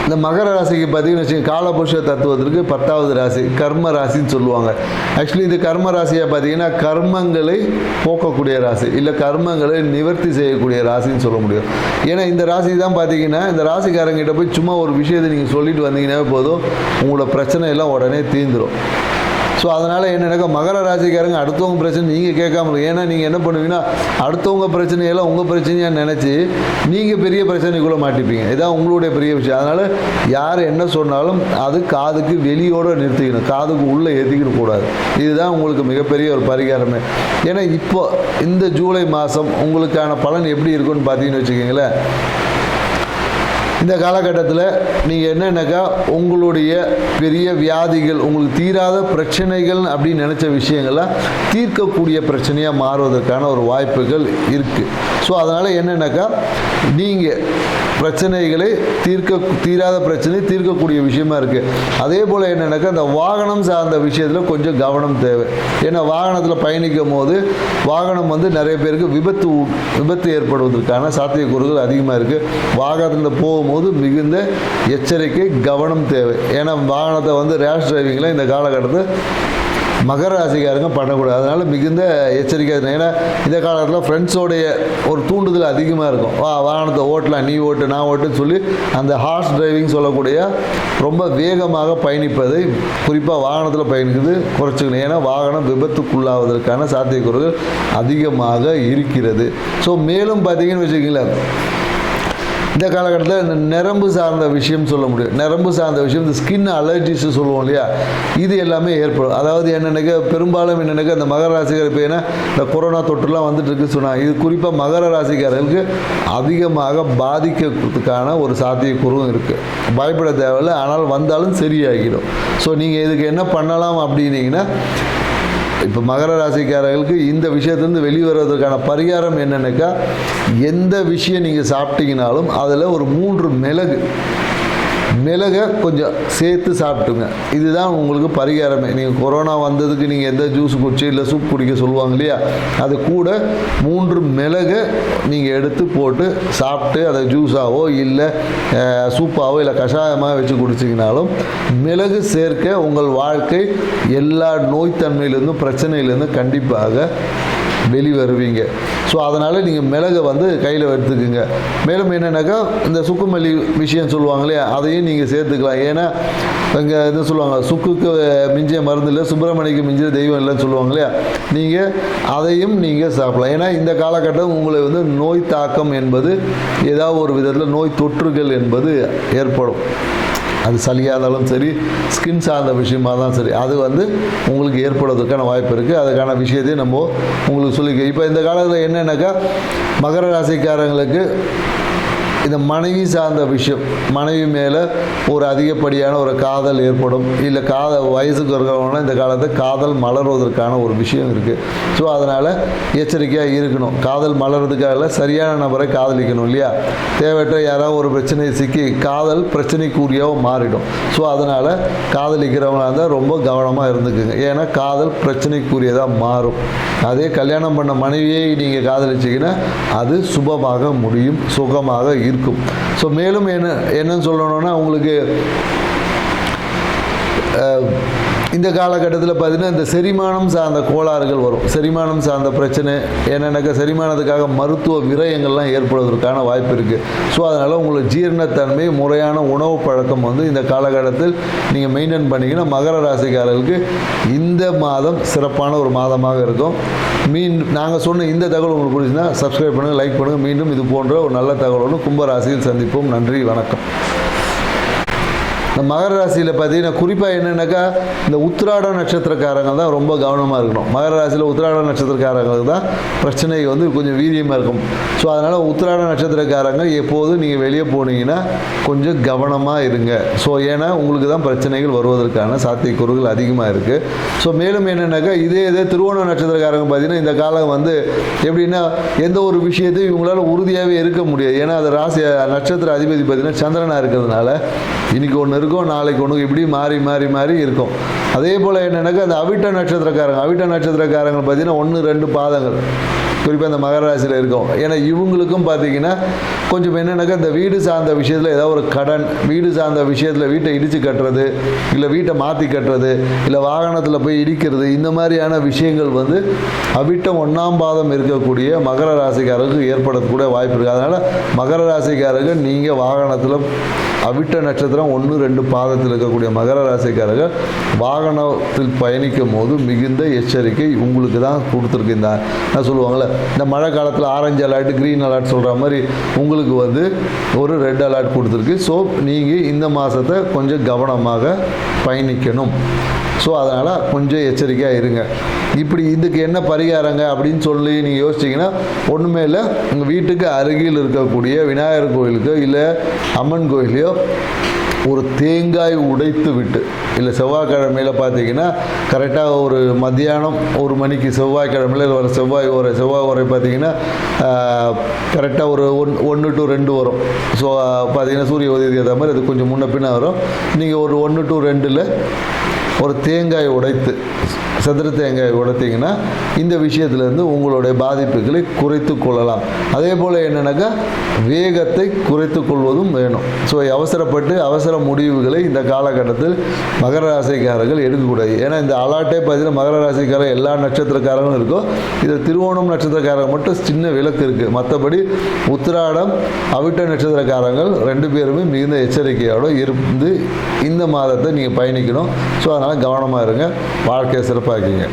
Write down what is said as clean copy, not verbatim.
இந்த மகர ராசிக்கு பார்த்தீங்கன்னு வச்சுக்கோங்க, காலபுருஷ தத்துவத்திற்கு 10வது ராசி கர்ம ராசின்னு சொல்லுவாங்க. ஆக்சுவலி இது கர்ம ராசியாக பார்த்தீங்கன்னா கர்மங்களை போக்கக்கூடிய ராசி, இல்லை கர்மங்களை நிவர்த்தி செய்யக்கூடிய ராசின்னு சொல்ல முடியும். ஏன்னா இந்த ராசி தான் பார்த்தீங்கன்னா, இந்த ராசிக்காரங்கிட்ட போய் சும்மா ஒரு விஷயத்தை நீங்கள் சொல்லிட்டு வந்தீங்கன்னா போதும், உங்களோட பிரச்சனை எல்லாம் உடனே தீர்ந்துடும். ஸோ அதனால் என்னென்னாக்கா மகர ராசிக்காரங்க அடுத்தவங்க பிரச்சனை நீங்கள் கேட்காம இருக்கும். ஏன்னா நீங்கள் என்ன பண்ணுவீங்கன்னா, அடுத்தவங்க பிரச்சனையெல்லாம் உங்கள் பிரச்சனையாக நினச்சி நீங்கள் பெரிய பிரச்சனைக்குள்ளே மாட்டிப்பீங்க. இதான் உங்களுடைய பெரிய விஷயம். அதனால் யார் என்ன சொன்னாலும் அது காதுக்கு வெளியோடு நிறுத்திக்கணும், காதுக்கு உள்ளே ஏற்றிக்கிட்டு கூடாது. இதுதான் உங்களுக்கு மிகப்பெரிய ஒரு பரிகாரமே. ஏன்னா இப்போ இந்த ஜூலை மாதம் உங்களுக்கான பலன் எப்படி இருக்குன்னு பார்த்தீங்கன்னு வச்சுக்கோங்களேன். இந்த காலகட்டத்தில் நீங்கள் என்னென்னாக்கா உங்களுடைய பெரிய வியாதிகள், உங்களுக்கு தீராத பிரச்சனைகள் அப்படின்னு நினச்ச விஷயங்கள்லாம் தீர்க்கக்கூடிய பிரச்சனையாக மாறுவதற்கான ஒரு வாய்ப்புகள் இருக்குது. ஸோ அதனால் என்னென்னாக்கா நீங்கள் பிரச்சனைகளை தீராத பிரச்சனை தீர்க்கக்கூடிய விஷயமா இருக்குது. அதே போல் என்னென்னாக்கா இந்த வாகனம் சார்ந்த விஷயத்தில் கொஞ்சம் கவனம் தேவை. ஏன்னா வாகனத்தில் பயணிக்கும் போது வாகனம் நிறைய பேருக்கு விபத்து ஏற்படுவதற்கான சாத்தியக்கூறுகள் அதிகமாக இருக்குது. வாகனத்தில் போகும்போது மிகுந்த எச்சரிக்கை கவனம் தேவை. ஏன்னா வாகனத்தை ரேஷ் டிரைவிங்கில் இந்த காலகட்டத்தில் மகர ராசிக்காரங்க பண்ணக்கூடாது. அதனால் மிகுந்த எச்சரிக்கை. ஏன்னா இந்த காலத்தில் ஃப்ரெண்ட்ஸோடைய ஒரு தூண்டுதல் அதிகமாக இருக்கும். வாகனத்தை ஓட்டலாம், நீ ஓட்டு நான் ஓட்டுன்னு சொல்லி அந்த ஹார்ஸ் டிரைவிங் சொல்லக்கூடிய ரொம்ப வேகமாக பயணிப்பதை, குறிப்பாக வாகனத்தில் பயணிக்கிறது குறைச்சிக்கணும். ஏன்னா வாகனம் விபத்துக்குள்ளாவதற்கான சாத்தியக்கூறுகள் அதிகமாக இருக்கிறது. ஸோ மேலும் பார்த்தீங்கன்னு வச்சுக்கோங்களேன், இந்த காலகட்டத்தில் இந்த நரம்பு சார்ந்த விஷயம் சொல்ல முடியும். நரம்பு சார்ந்த விஷயம், இந்த ஸ்கின் அலர்ஜிஸ் சொல்லுவோம் இல்லையா, இது எல்லாமே ஏற்படும். அதாவது என்னென்னாக்கா பெரும்பாலும் என்னென்னாக்கா இந்த மகர ராசிக்காரர் இப்போ ஏன்னா இந்த கொரோனா தொற்றுலாம் வந்துட்டு இருக்கு சொன்னாங்க. இது குறிப்பாக மகர ராசிக்காரர்களுக்கு அதிகமாக பாதிக்கிறதுக்கான ஒரு சாத்தியக்கூறும் இருக்குது. பயப்பட தேவையில்லை, ஆனால் வந்தாலும் சரியாகிடும். ஸோ நீங்கள் இதுக்கு என்ன பண்ணலாம் அப்படின்னீங்கன்னா, இப்போ மகர ராசிக்காரர்களுக்கு இந்த விஷயத்துலேருந்து வெளிவருவதற்கான பரிகாரம் என்னென்னாக்கா, எந்த விஷயம் நீங்கள் சாப்பிட்டீங்கனாலும் அதில் ஒரு 3 மிளகை கொஞ்சம் சேர்த்து சாப்பிட்டுங்க. இதுதான் உங்களுக்கு பரிகாரமே. நீங்கள் கொரோனா வந்ததுக்கு நீங்கள் எந்த ஜூஸ் குடிச்சு இல்லை சூப் குடிக்க சொல்லுவாங்க இல்லையா, அது கூட 3 மிளகை நீங்கள் எடுத்து போட்டு சாப்பிட்டு அதை ஜூஸாவோ இல்லை சூப்பாவோ இல்லை கஷாயமாக வச்சு குடிச்சிங்கனாலும் மிளகு சேர்க்க உங்கள் வாழ்க்கை எல்லா நோய்த்தன்மையிலேருந்தும் பிரச்சனையிலேருந்து கண்டிப்பாக வெளிவருவீங்க. ஸோ அதனால் நீங்கள் மிளகை கையில் எடுத்துக்குங்க. மேலும் என்னென்னாக்கா இந்த சுக்குமல்லி விஷயம் சொல்லுவாங்க இல்லையா, அதையும் நீங்கள் சேர்த்துக்கலாம். ஏன்னா இங்கே என்ன சொல்லுவாங்க, சுக்குக்கு மிஞ்சிய மருந்து இல்லை, சுப்பிரமணியக்கு மிஞ்சிய தெய்வம் இல்லைன்னு சொல்லுவாங்க இல்லையா, நீங்கள் அதையும் நீங்கள் சாப்பிடலாம். ஏன்னா இந்த காலகட்டம் உங்களை நோய் தாக்கம் என்பது ஏதாவது ஒரு விதத்தில் நோய் தொற்றுகள் என்பது ஏற்படும். அது சளியாக இருந்தாலும் சரி, ஸ்கின் சார்ந்த விஷயமாக தான் சரி, அது உங்களுக்கு ஏற்படுவதற்கான வாய்ப்பு இருக்குது. அதுக்கான விஷயத்தையும் நம்ம உங்களுக்கு சொல்லிக்க. இப்போ இந்த காலத்தில் என்னென்னாக்கா மகர ராசிக்காரங்களுக்கு இந்த மனைவி சார்ந்த விஷயம், மனைவி மேலே ஒரு அதிகப்படியான ஒரு காதல் ஏற்படும். இல்லை வயசுக்கு இருக்கிறவங்கன்னா இந்த காலத்தில் காதல் மலர்வதற்கான ஒரு விஷயம் இருக்குது. ஸோ அதனால் எச்சரிக்கையாக இருக்கணும். காதல் மலர்றதுக்காக சரியான நபரை காதலிக்கணும் இல்லையா. தேவையற்ற யாராவது ஒரு பிரச்சனையை சிக்கி காதல் பிரச்சனைக்குரியவும் மாறிடும். ஸோ அதனால் காதலிக்கிறவங்களாக இருந்தால் ரொம்ப கவனமாக இருந்துக்குங்க. ஏன்னா காதல் பிரச்சனைக்குரியதாக மாறும். அதே கல்யாணம் பண்ண மனைவியை நீங்கள் காதலிச்சிங்கன்னா அது சுபமாக முடியும், சுகமாக இருக்கும். ஸோ மேலும் என்னன்னு சொல்லணும்னா, உங்களுக்கு இந்த காலகட்டத்தில் பார்த்தீங்கன்னா இந்த செரிமானம் சார்ந்த கோளாறுகள் வரும். செரிமானம் சார்ந்த பிரச்சனை என்னென்னாக்கா செரிமானத்துக்காக மருத்துவ விரயங்கள்லாம் ஏற்படுவதற்கான வாய்ப்பு இருக்குது. ஸோ அதனால் உங்களுக்கு ஜீரணத்தன்மை, முறையான உணவு பழக்கம் இந்த காலகட்டத்தில் நீங்கள் மெயின்டைன் பண்ணிங்கன்னா மகர ராசிக்காரர்களுக்கு இந்த மாதம் சிறப்பான ஒரு மாதமாக இருக்கும். நாங்கள் சொன்ன இந்த தகவல் உங்களுக்கு பிடிச்சிருந்தா சப்ஸ்கிரைப் பண்ணுங்கள், லைக் பண்ணுங்கள். மீண்டும் இது போன்ற ஒரு நல்ல தகவலோடு கும்பராசியில் சந்திப்போம். நன்றி, வணக்கம். இந்த மகர ராசியில் பார்த்தீங்கன்னா குறிப்பாக என்னென்னாக்கா இந்த உத்திராட நட்சத்திரக்காரங்க தான் ரொம்ப கவனமாக இருக்கணும். மகர ராசியில் உத்திராட நட்சத்திரக்காரங்களுக்கு தான் பிரச்சனை கொஞ்சம் வீரியமாக இருக்கும். ஸோ அதனால் உத்திராட நட்சத்திரக்காரங்க எப்போதும் நீங்கள் வெளியே போனீங்கன்னா கொஞ்சம் கவனமாக இருங்க. ஸோ ஏன்னா உங்களுக்கு தான் பிரச்சனைகள் வருவதற்கான சாத்தியக்கூறுகள் அதிகமாக இருக்குது. ஸோ மேலும் என்னென்னாக்கா இதே திருவோண நட்சத்திரக்காரங்க பார்த்தீங்கன்னா இந்த காலம் எப்படின்னா எந்த ஒரு விஷயத்தையும் இவங்களால உறுதியாகவே இருக்க முடியாது. ஏன்னா அது ராசி நட்சத்திர அதிபதி பார்த்தீங்கன்னா சந்திரனாக இருக்கிறதுனால இன்றைக்கி ஒன்று இருக்கும், நாளைக்கு ஒன்று, இப்படி மாறி மாறி மாறி இருக்கும். அதே போல் என்னென்னாக்கா அந்த அவிட்ட நட்சத்திரக்காரங்க பார்த்தீங்கன்னா 1, 2 பாதங்கள் குறிப்பாக இந்த மகர ராசியில் இருக்கும். ஏன்னா இவங்களுக்கும் பார்த்தீங்கன்னா கொஞ்சம் என்னென்னாக்கா இந்த வீடு சார்ந்த விஷயத்தில் ஏதாவது ஒரு கடன், வீடு சார்ந்த விஷயத்தில் வீட்டை இடித்து கட்டுறது, இல்லை வீட்டை மாற்றி கட்டுறது, இல்லை வாகனத்தில் போய் இடிக்கிறது, இந்த மாதிரியான விஷயங்கள் வந்து அவிட்டம் 1ஆம் பாதம் இருக்கக்கூடிய மகர ராசிக்காரருக்கு ஏற்படக்கூடிய வாய்ப்பு இருக்குது. அதனால் மகர ராசிக்காரர்கள் நீங்கள் வாகனத்தில் அவிட்ட நட்சத்திரம் 1, 2 பாதத்தில் இருக்கக்கூடிய மகர ராசிக்காரர்கள் வாகனத்தில் பயணிக்கும் போது மிகுந்த எச்சரிக்கை உங்களுக்கு தான் கொடுத்துருக்கு. இந்த நான் சொல்லுவாங்கள்ல, இந்த மழை காலத்தில் ஆரஞ்சு அலர்ட், க்ரீன் அலர்ட் சொல்கிற மாதிரி உங்களுக்கு வந்து ஒரு ரெட் அலர்ட் கொடுத்துருக்கு. ஸோ நீங்கள் இந்த மாதத்தை கொஞ்சம் கவனமாக பயணிக்கணும். ஸோ அதனால் கொஞ்சம் எச்சரிக்கையாக இருங்க. இப்படி இதுக்கு என்ன பரிகாரங்க அப்படின்னு சொல்லி நீங்கள் யோசிச்சிங்கன்னா ஒன்றுமே இல்லை. உங்கள் வீட்டுக்கு அருகில் இருக்கக்கூடிய விநாயகர் கோயிலுக்கு இல்லை அம்மன் கோயிலையோ ஒரு தேங்காய் உடைத்து விட்டு, இல்லை செவ்வாய்க்கிழமையில் பார்த்தீங்கன்னா கரெக்டாக ஒரு மத்தியானம் 1 மணிக்கு செவ்வாய்க்கிழமையில் வர செவ்வாய் உரை பார்த்தீங்கன்னா கரெக்டாக ஒரு 1 to 2 வரும். ஸோ பார்த்தீங்கன்னா சூரிய உதயத்துக்கு ஏற்ற மாதிரி அது கொஞ்சம் முன்ன பின்ன வரும். நீங்கள் ஒரு 1 to 2 ஒரு தேங்காய் உடைத்து, சதுர தேங்காய் உடைத்திங்கன்னா இந்த விஷயத்துலேருந்து உங்களுடைய பாதிப்புகளை குறைத்து கொள்ளலாம். அதே போல் என்னென்னாக்கா வேகத்தை குறைத்து கொள்வதும் வேணும். ஸோ அவசரப்பட்டு அவசர முடிவுகளை இந்த காலகட்டத்தில் மகர ராசிக்காரர்கள் எடுக்கக்கூடாது. ஏன்னா இந்த அலாட்டே பார்த்தீங்கன்னா மகர ராசிக்காரர் எல்லா நட்சத்திரக்காரங்களும் இருக்கும். இதில் திருவோணம் நட்சத்திரக்காரங்க மட்டும் சின்ன விலக்கு இருக்குது. மற்றபடி உத்திராடம், அவிட்ட நட்சத்திரக்காரங்கள் 2 பேருமே மிகுந்த எச்சரிக்கையோடு இருந்து இந்த மாதத்தை நீங்கள் பயணிக்கணும். ஸோ அதனால் கவனமாக இருங்க. வாழ்க்கையை சிறப்பாக்கிங்க.